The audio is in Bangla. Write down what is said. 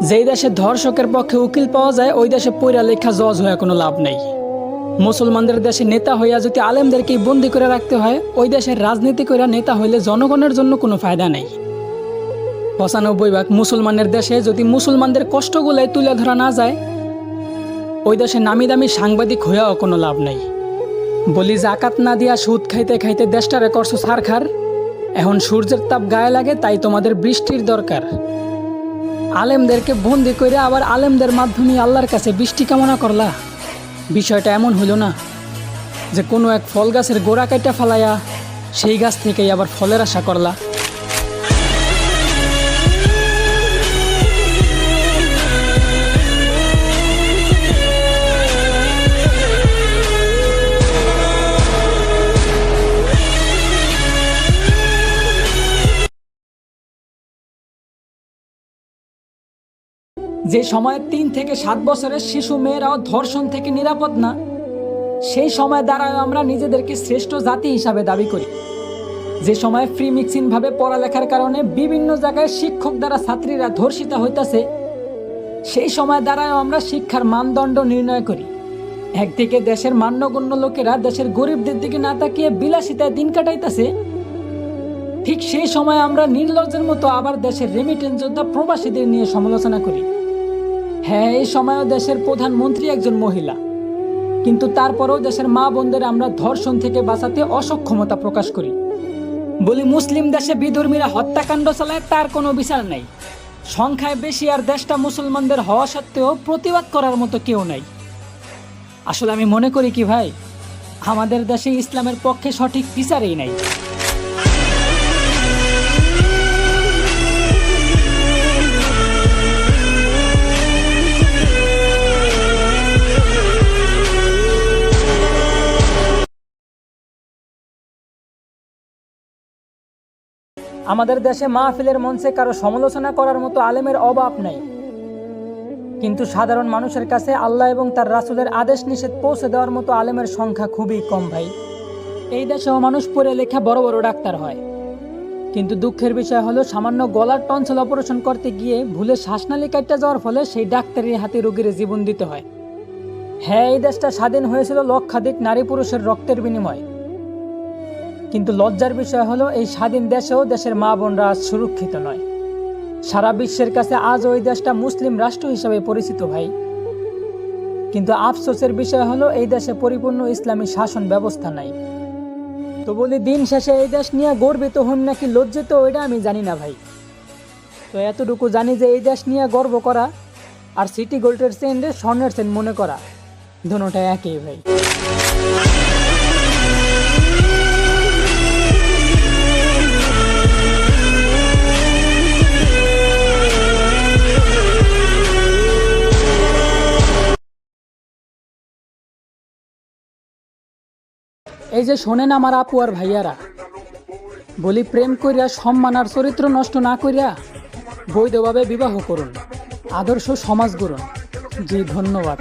যেই দেশে ধর্ষকের পক্ষে উকিল পাওয়া যায় ওই দেশে পড়া লেখা জজ হয়ে কোনো লাভ নেই। মুসলমানদের দেশে নেতা হইয়া যদি আলেমদেরকেই বন্দি করে রাখতে হয়, ওই দেশের রাজনীতি করে নেতা হইলে জনগণের জন্য কোনো ফায়দা নেই। ৯৫% মুসলমানের দেশে যদি মুসলমানদের কষ্টগুলাই তুলে ধরা না যায়, ওই দেশে নামি দামি সাংবাদিক হইয়াও কোনো লাভ নেই। বলি জাকাত না দিয়া সুদ খাইতে খাইতে দেশটারে করছো সারখার, এখন সূর্যের তাপ গায়ে লাগে তাই তোমাদের বৃষ্টির দরকার। আলেমদেরকে বন্দি করে আবার আলেমদের মাধ্যমে আল্লাহর কাছে বৃষ্টি কামনা করলা। বিষয়টা এমন হইল না যে কোনো এক ফল গাছের গোড়া কাটা ফালাইয়া সেই গাছ থেকেই আবার ফলের আশা করলা। যে সময়ে ৩ থেকে ৭ বছরের শিশু মেয়েরাও ধর্ষণ থেকে নিরাপদ না, সেই সময় দ্বারাও আমরা নিজেদেরকে শ্রেষ্ঠ জাতি হিসাবে দাবি করি। যে সময়ে ফ্রি মিক্সিং ভাবে পড়ালেখার কারণে বিভিন্ন জায়গায় শিক্ষক দ্বারা ছাত্রীরা ধর্ষিত হইতেছে, সেই সময় দ্বারাও আমরা শিক্ষার মানদণ্ড নির্ণয় করি। একদিকে দেশের মান্যগণ্য লোকেরা দেশের গরিবদের দিকে না তাকিয়ে বিলাসিতায় দিন কাটাইতেছে, ঠিক সেই সময় আমরা নির্লজ্জের মতো আবার দেশের রেমিটেন্স যোদ্ধা প্রবাসীদের নিয়ে সমালোচনা করি। হ্যাঁ, এই সময়ও দেশের প্রধানমন্ত্রী একজন মহিলা, কিন্তু তারপরেও দেশের মা বোনদের আমরা ধর্ষণ থেকে বাঁচাতে অসক্ষমতা প্রকাশ করি। বলি মুসলিম দেশে বিধর্মীরা হত্যাকাণ্ড চালায়, তার কোনো বিচার নাই। সংখ্যায় বেশি আর দেশটা মুসলমানদের হওয়া সত্ত্বেও প্রতিবাদ করার মতো কেউ নাই। আসলে আমি মনে করি কি ভাই, আমাদের দেশে ইসলামের পক্ষে সঠিক বিচারই নাই। আমাদের দেশে মাহফিলের মঞ্চে কারো সমালোচনা করার মতো আলেমের অভাব নাই, কিন্তু সাধারণ মানুষের কাছে আল্লাহ এবং তার রাসূলের আদেশ নিষেধ পৌঁছে দেওয়ার মতো আলেমের সংখ্যা খুবই কম ভাই। এই দেশেও মানুষ পড়ে লেখা বড় বড় ডাক্তার হয়, কিন্তু দুঃখের বিষয় হলো সামান্য গলার টনসিল অপারেশন করতে গিয়ে ভুলে শ্বাসনালী কাটতে যাওয়ার ফলে সেই ডাক্তারের হাতে রোগীর জীবন দিতে হয়। হ্যাঁ, এই দেশটা স্বাধীন হয়েছিল লক্ষাধিক নারী পুরুষের রক্তের বিনিময়ে, কিন্তু লজ্জার বিষয় হলো এই স্বাধীন দেশেও দেশের মা বোনরা আজ সুরক্ষিত নয়। সারা বিশ্বের কাছে আজ ওই দেশটা মুসলিম রাষ্ট্র হিসাবে পরিচিত ভাই, কিন্তু আফসোসের বিষয় হলো এই দেশে পরিপূর্ণ ইসলামী শাসন ব্যবস্থা নাই। তো বলি দিন শেষে এই দেশ নিয়ে গর্বিত হন নাকি লজ্জিত, ওইটা আমি জানি না ভাই। তো এতটুকু জানি যে এই দেশ নিয়ে গর্ব করা আর সিটি গোল্ডের চেনরে স্বর্ণের চেন মনে করা দুটোটা একই ভাই। এই যে শোনেন আমার আপু আর ভাইয়ারা, বলি প্রেম কইরা সম্মান আর চরিত্র নষ্ট না কইরা বৈধভাবে বিবাহ করুন, আদর্শ সমাজ গড়ুন। জি ধন্যবাদ।